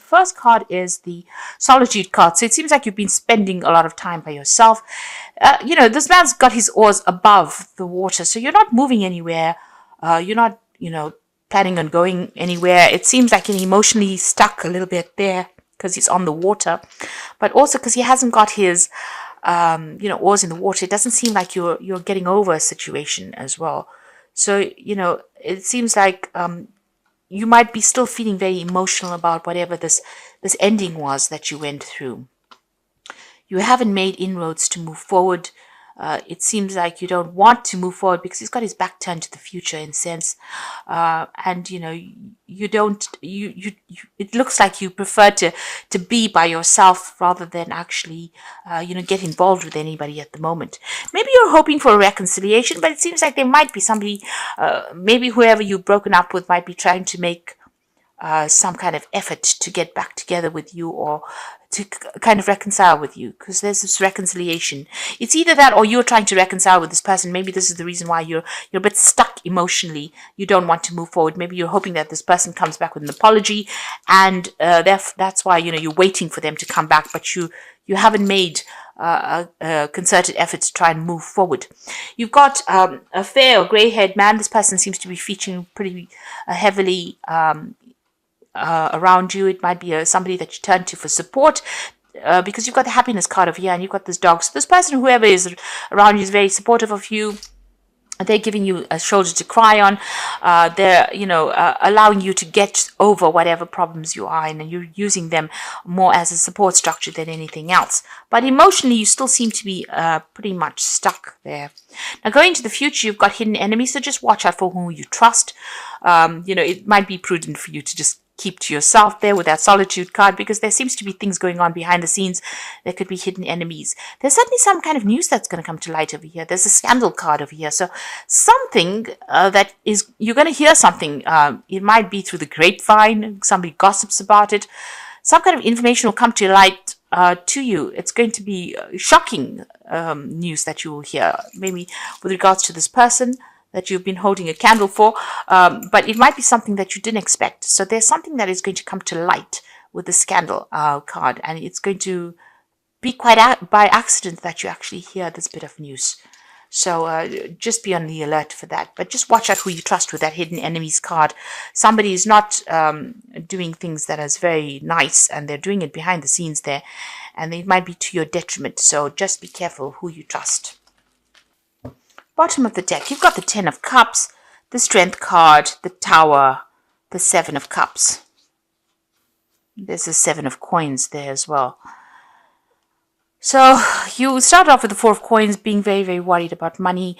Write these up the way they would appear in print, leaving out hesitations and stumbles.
first card is the solitude card. So it seems like you've been spending a lot of time by yourself. This man's got his oars above the water, so you're not moving anywhere. You're not, planning on going anywhere. It seems like you're emotionally stuck a little bit there because he's on the water, but also because he hasn't got his, oars in the water. It doesn't seem like you're getting over a situation as well. So, it seems like you might be still feeling very emotional about whatever this ending was that you went through. You haven't made inroads to move forward. It seems like you don't want to move forward because he's got his back turned to the future in a sense, and you don't. It looks like you prefer to be by yourself rather than actually, get involved with anybody at the moment. Maybe you're hoping for a reconciliation, but it seems like there might be somebody, maybe whoever you've broken up with might be trying to make some kind of effort to get back together with you or to kind of reconcile with you, because there's this reconciliation. It's either that or you're trying to reconcile with this person. Maybe this is the reason why you're a bit stuck emotionally. You don't want to move forward. Maybe you're hoping that this person comes back with an apology, and that's why you're waiting for them to come back, but you haven't made a concerted effort to try and move forward. You've got a fair or grey-haired man. This person seems to be featuring pretty heavily around you. It might be somebody that you turn to for support, because you've got the happiness card over here and you've got this dog. So this person, whoever is around you, is very supportive of you. They're giving you a shoulder to cry on. They're, allowing you to get over whatever problems you are in, and you're using them more as a support structure than anything else. But emotionally, you still seem to be pretty much stuck there. Now, going into the future, you've got hidden enemies, so just watch out for who you trust. It might be prudent for you to just keep to yourself there with that solitude card, because there seems to be things going on behind the scenes. There could be hidden enemies. There's certainly some kind of news that's going to come to light over here. There's a scandal card over here. So something that is, you're going to hear something. It might be through the grapevine. Somebody gossips about it. Some kind of information will come to light to you. It's going to be shocking news that you will hear, maybe with regards to this person that you've been holding a candle for, but it might be something that you didn't expect. So there's something that is going to come to light with the scandal card, and it's going to be quite by accident that you actually hear this bit of news. So just be on the alert for that. But just watch out who you trust with that hidden enemies card. Somebody is not doing things that is very nice, and they're doing it behind the scenes there, and it might be to your detriment. So just be careful who you trust. Bottom of the deck, you've got the 10 of Cups, the Strength card, the Tower, the 7 of Cups. There's a 7 of Coins there as well. So you start off with the 4 of Coins, being very, very worried about money.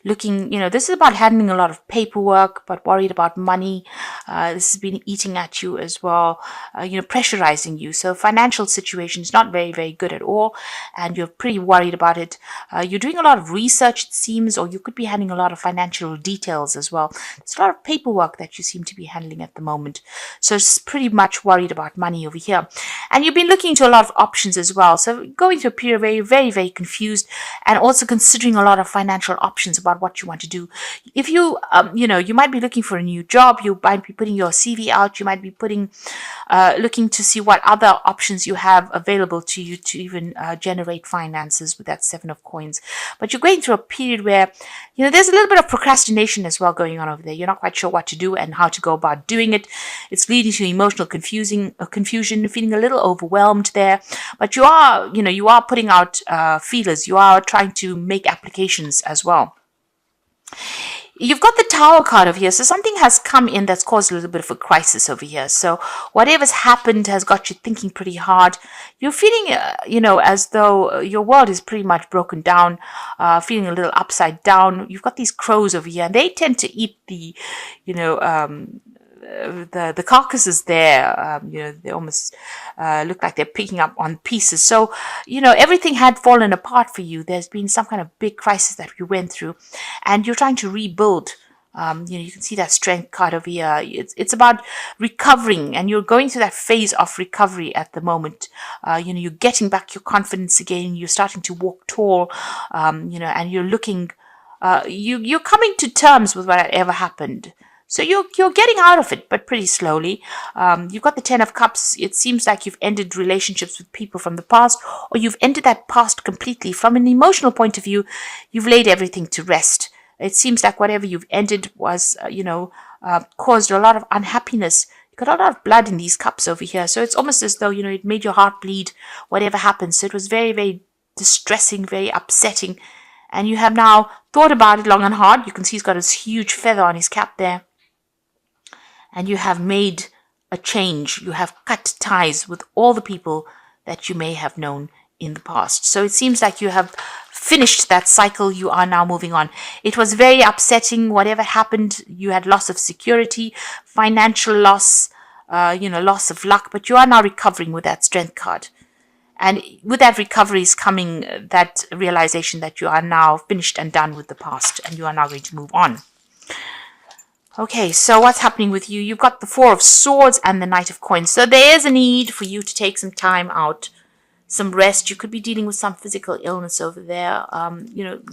Looking, this is about handling a lot of paperwork, but worried about money. This has been eating at you as well, pressurizing you. So financial situation is not very, very good at all, and you're pretty worried about it. You're doing a lot of research, it seems, or you could be handling a lot of financial details as well. There's a lot of paperwork that you seem to be handling at the moment. So it's pretty much worried about money over here. And you've been looking into a lot of options as well. So going through a period where you're very, very confused, and also considering a lot of financial options about what you want to do. If you, you might be looking for a new job, you might be putting your CV out, you might be looking to see what other options you have available to you to even generate finances with that 7 of Coins. But you're going through a period where, there's a little bit of procrastination as well going on over there. You're not quite sure what to do and how to go about doing it. It's leading to emotional confusion, feeling a little overwhelmed there. But you are putting out feelers. You are trying to make applications as well. You've got the Tower card over here. So something has come in that's caused a little bit of a crisis over here. So whatever's happened has got you thinking pretty hard. You're feeling, as though your world is pretty much broken down, feeling a little upside down. You've got these crows over here, and they tend to eat the carcasses there. They almost look like they're picking up on pieces. So, everything had fallen apart for you. There's been some kind of big crisis that you went through, and you're trying to rebuild. You can see that Strength card over here. It's about recovering, and you're going through that phase of recovery at the moment. You're getting back your confidence again. You're starting to walk tall, and you're looking, you're coming to terms with whatever happened. So you're getting out of it, but pretty slowly. You've got the Ten of Cups. It seems like you've ended relationships with people from the past, or you've ended that past completely. From an emotional point of view, you've laid everything to rest. It seems like whatever you've ended was, caused a lot of unhappiness. You got a lot of blood in these cups over here. So it's almost as though, it made your heart bleed, whatever happened. So it was very, very distressing, very upsetting. And you have now thought about it long and hard. You can see he's got his huge feather on his cap there. And you have made a change. You have cut ties with all the people that you may have known in the past. So it seems like you have finished that cycle. You are now moving on. It was very upsetting. Whatever happened, you had loss of security, financial loss, loss of luck, but you are now recovering with that strength card. And with that recovery is coming that realization that you are now finished and done with the past, and you are now going to move on. Okay, so what's happening with you? You've got the Four of Swords and the Knight of Coins. So there is a need for you to take some time out, some rest. You could be dealing with some physical illness over there,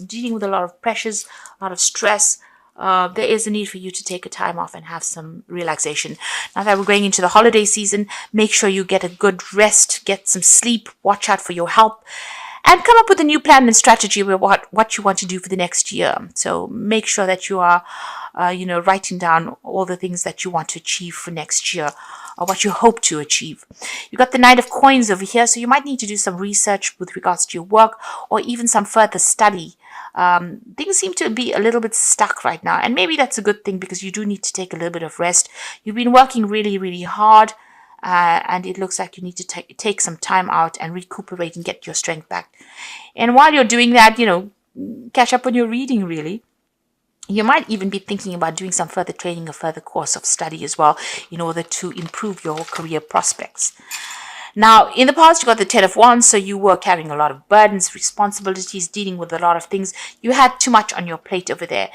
dealing with a lot of pressures, a lot of stress. There is a need for you to take a time off and have some relaxation. Now that we're going into the holiday season, make sure you get a good rest, get some sleep, watch out for your health, and come up with a new plan and strategy with what you want to do for the next year. So make sure that you are, writing down all the things that you want to achieve for next year, or what you hope to achieve. You've got the Knight of Coins over here, so you might need to do some research with regards to your work, or even some further study. Things seem to be a little bit stuck right now, and maybe that's a good thing, because you do need to take a little bit of rest. You've been working really, really hard, and it looks like you need to take some time out and recuperate and get your strength back. And while you're doing that, catch up on your reading, really. You might even be thinking about doing some further training, a further course of study as well, in order to improve your career prospects. Now, in the past, you got the Ten of Wands, so you were carrying a lot of burdens, responsibilities, dealing with a lot of things. You had too much on your plate over there.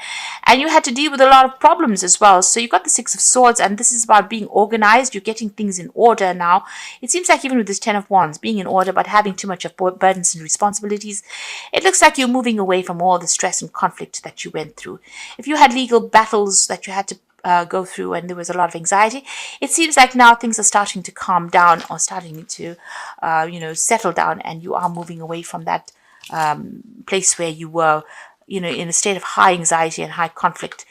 And you had to deal with a lot of problems as well. So you got the Six of Swords, and this is about being organized. You're getting things in order now. It seems like even with this Ten of Wands, being in order, but having too much of burdens and responsibilities, it looks like you're moving away from all the stress and conflict that you went through. If you had legal battles that you had to go through and there was a lot of anxiety, it seems like now things are starting to calm down, or starting to settle down, and you are moving away from that place where you were in a state of high anxiety and high conflict.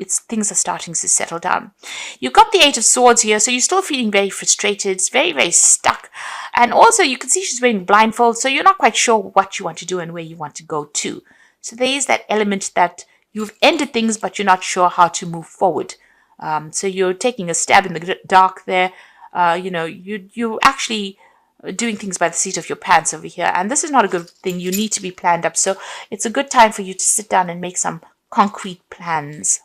It's things are starting to settle down. You've got the Eight of Swords here, so you're still feeling very frustrated. It's very, very stuck. And also you can see she's wearing blindfold, so you're not quite sure what you want to do and where you want to go to. So there is that element that you've ended things, but you're not sure how to move forward. So you're taking a stab in the dark there. You're actually doing things by the seat of your pants over here. And this is not a good thing. You need to be planned up. So it's a good time for you to sit down and make some concrete plans.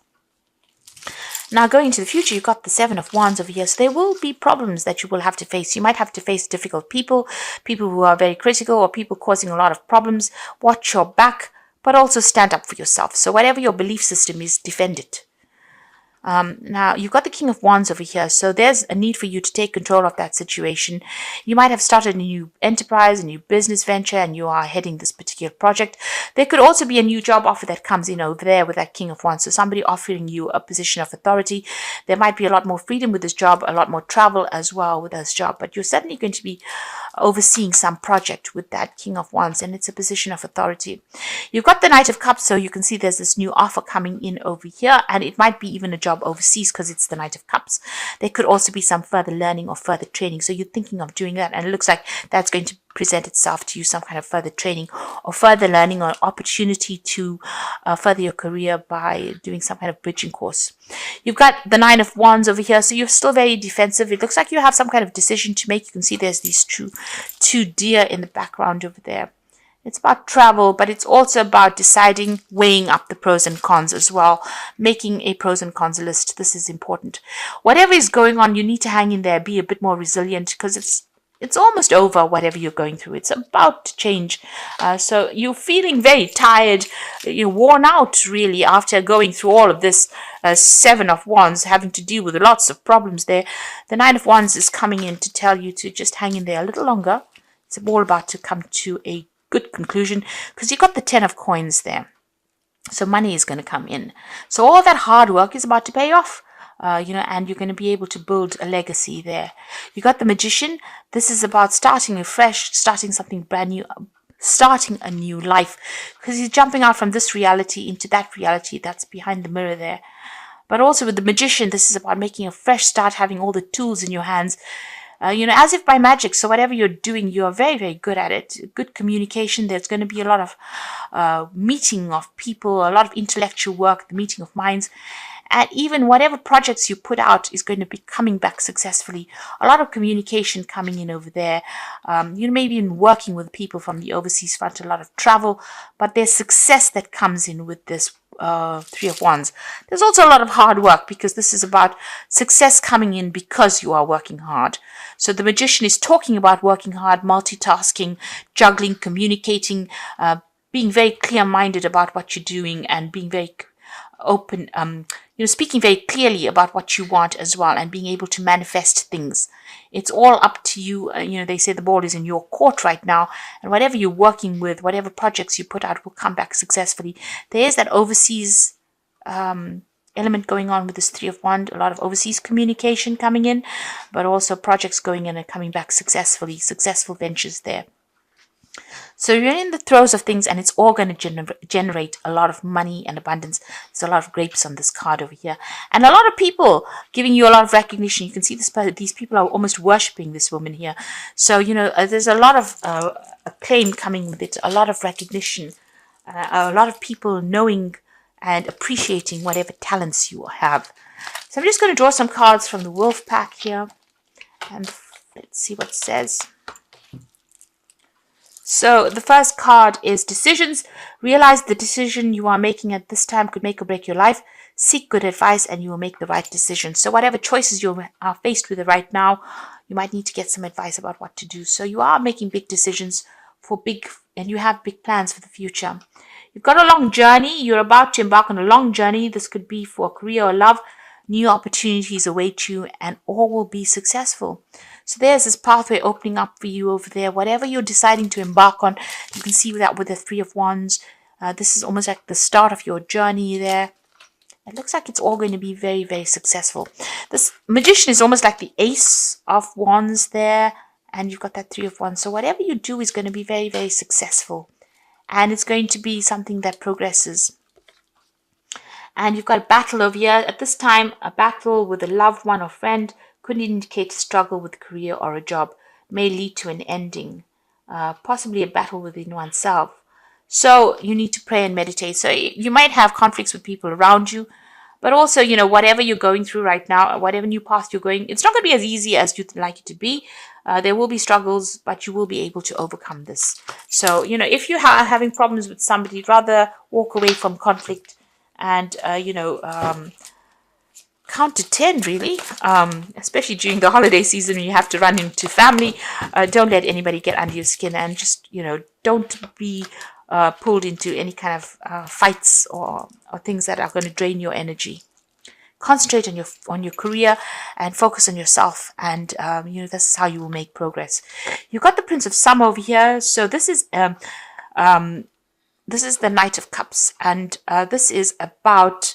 Now, going into the future, you've got the Seven of Wands over here. So there will be problems that you will have to face. You might have to face difficult people who are very critical, or people causing a lot of problems. Watch your back, but also stand up for yourself. So whatever your belief system is, defend it. Now, you've got the King of Wands over here, so there's a need for you to take control of that situation. You might have started a new enterprise, a new business venture, and you are heading this particular project. There could also be a new job offer that comes in over there with that King of Wands, so somebody offering you a position of authority. There might be a lot more freedom with this job, a lot more travel as well with this job, but you're certainly going to be overseeing some project with that King of Wands, and it's a position of authority. You've got the Knight of Cups, so you can see there's this new offer coming in over here, and it might be even a job overseas because it's the Knight of Cups. There could also be some further learning or further training, so you're thinking of doing that, and it looks like that's going to present itself to you, some kind of further training or further learning, or opportunity to further your career by doing some kind of bridging course. You've got the Nine of Wands over here, so you're still very defensive. It looks like you have some kind of decision to make. You can see there's these two deer in the background over there. It's about travel, but it's also about deciding, weighing up the pros and cons as well, making a pros and cons list. This is important. Whatever is going on, you need to hang in there, be a bit more resilient, because it's almost over, whatever you're going through. It's about to change. So you're feeling very tired, you're worn out really after going through all of this. Seven of Wands, having to deal with lots of problems there. The Nine of Wands is coming in to tell you to just hang in there a little longer. It's all about to come to a good conclusion, because you've got the Ten of Coins there. So money is going to come in. So all that hard work is about to pay off. And you're going to be able to build a legacy there. You got the Magician. This is about starting afresh, starting something brand new, starting a new life, because he's jumping out from this reality into that reality that's behind the mirror there. But also with the Magician, this is about making a fresh start, having all the tools in your hands, as if by magic. So whatever you're doing, you're very, very good at it. Good communication. There's going to be a lot of meeting of people, a lot of intellectual work, the meeting of minds. And even whatever projects you put out is going to be coming back successfully. A lot of communication coming in over there. Maybe in working with people from the overseas front, a lot of travel. But there's success that comes in with this Three of Wands. There's also a lot of hard work, because this is about success coming in because you are working hard. So the Magician is talking about working hard, multitasking, juggling, communicating, being very clear-minded about what you're doing, and being very open, speaking very clearly about what you want as well, and being able to manifest things. It's all up to you. They say the ball is in your court right now, and whatever you're working with, whatever projects you put out will come back successfully. There is that overseas element going on with this Three of Wands, a lot of overseas communication coming in, but also projects going in and coming back successfully, successful ventures there. So you're in the throes of things, and it's all going to generate a lot of money and abundance. There's a lot of grapes on this card over here, and a lot of people giving you a lot of recognition. You can see these people are almost worshipping this woman here. So there's a lot of acclaim coming with it, a lot of recognition, a lot of people knowing and appreciating whatever talents you have. So I'm just going to draw some cards from the Wolf Pack here, and let's see what it says. So the first card is decisions. Realize the decision you are making at this time could make or break your life. Seek good advice and you will make the right decision. So whatever choices you are faced with right now, you might need to get some advice about what to do. So you are making big decisions and you have big plans for the future. You've got a long journey. You're about to embark on a long journey. This could be for career or love. New opportunities await you, and all will be successful. So there's this pathway opening up for you over there. Whatever you're deciding to embark on, you can see that with the Three of Wands. This is almost like the start of your journey there. It looks like it's all going to be very, very successful. This Magician is almost like the Ace of Wands there, and you've got that Three of Wands. So whatever you do is going to be very, very successful, and it's going to be something that progresses. And you've got a battle over here. At this time, a battle with a loved one or friend could indicate a struggle with a career or a job, may lead to an ending, possibly a battle within oneself. So you need to pray and meditate. So you might have conflicts with people around you, but also, whatever you're going through right now, whatever new path you're going, it's not going to be as easy as you'd like it to be. There will be struggles, but you will be able to overcome this. So, if you are having problems with somebody, rather walk away from conflict and, count to 10, really, especially during the holiday season when you have to run into family. Don't let anybody get under your skin, and just, don't be pulled into any kind of fights or things that are going to drain your energy. Concentrate on your career and focus on yourself, and this is how you will make progress. You've got the Prince of Summer over here. So this is the Knight of Cups, and this is about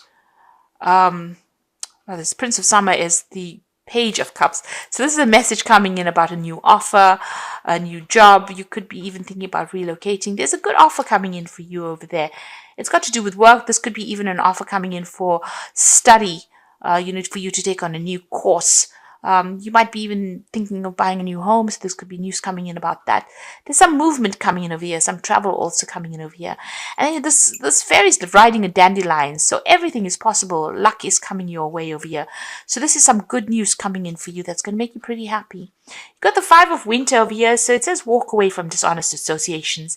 this Prince of Summer is the Page of Cups. So this is a message coming in about a new offer, a new job. You could be even thinking about relocating. There's a good offer coming in for you over there. It's got to do with work. This could be even an offer coming in for study, for you to take on a new course. You might be even thinking of buying a new home, so this could be news coming in about that. There's some movement coming in over here, some travel also coming in over here. And this fairy's riding a dandelion, so everything is possible. Luck is coming your way over here. So this is some good news coming in for you that's going to make you pretty happy. You've got the Five of Winter over here, so it says walk away from dishonest associations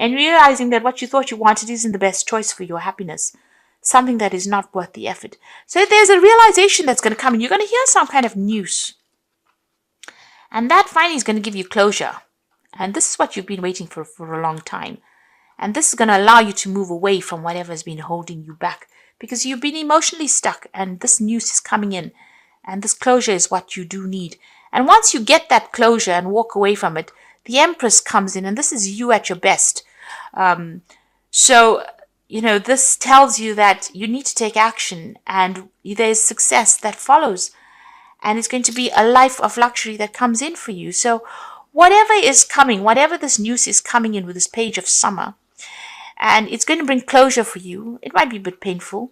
and realizing that what you thought you wanted isn't the best choice for your happiness. Something that is not worth the effort. So there's a realization that's going to come, and you're going to hear some kind of news. And that finally is going to give you closure. And this is what you've been waiting for a long time. And this is going to allow you to move away from whatever has been holding you back, because you've been emotionally stuck, and this news is coming in. And this closure is what you do need. And once you get that closure and walk away from it, the Empress comes in, and this is you at your best. So this tells you that you need to take action, and there's success that follows, and it's going to be a life of luxury that comes in for you. So whatever is coming, whatever this news is coming in with this page of summer, and it's going to bring closure for you. It might be a bit painful,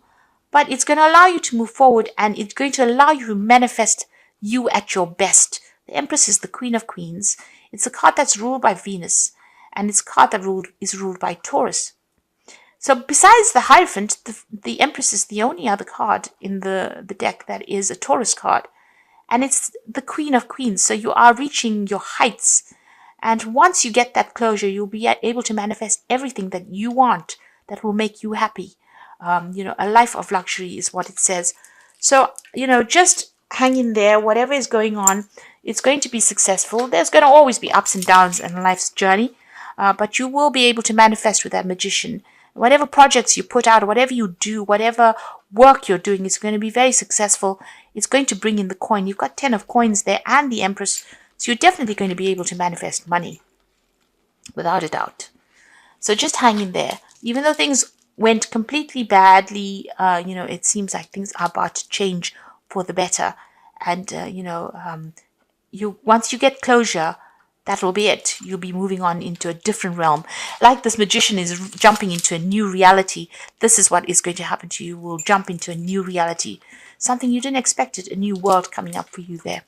but it's going to allow you to move forward, and it's going to allow you to manifest you at your best. The Empress is the Queen of Queens. It's a card that's ruled by Venus, and it's a card that is ruled by Taurus. So besides the Hierophant, the Empress is the only other card in the deck that is a Taurus card. And it's the Queen of Queens. So you are reaching your heights. And once you get that closure, you'll be able to manifest everything that you want that will make you happy. A life of luxury is what it says. So, just hang in there. Whatever is going on, it's going to be successful. There's going to always be ups and downs in life's journey. But you will be able to manifest with that magician. Whatever projects you put out, whatever you do, whatever work you're doing, it's going to be very successful. It's going to bring in the coin. You've got 10 of coins there and the Empress. So you're definitely going to be able to manifest money, without a doubt. So just hang in there. Even though things went completely badly, it seems like things are about to change for the better. And, once you get closure, that will be it. You'll be moving on into a different realm. Like this magician is jumping into a new reality. This is what is going to happen to you. You will jump into a new reality. Something you didn't expect it, a new world coming up for you there.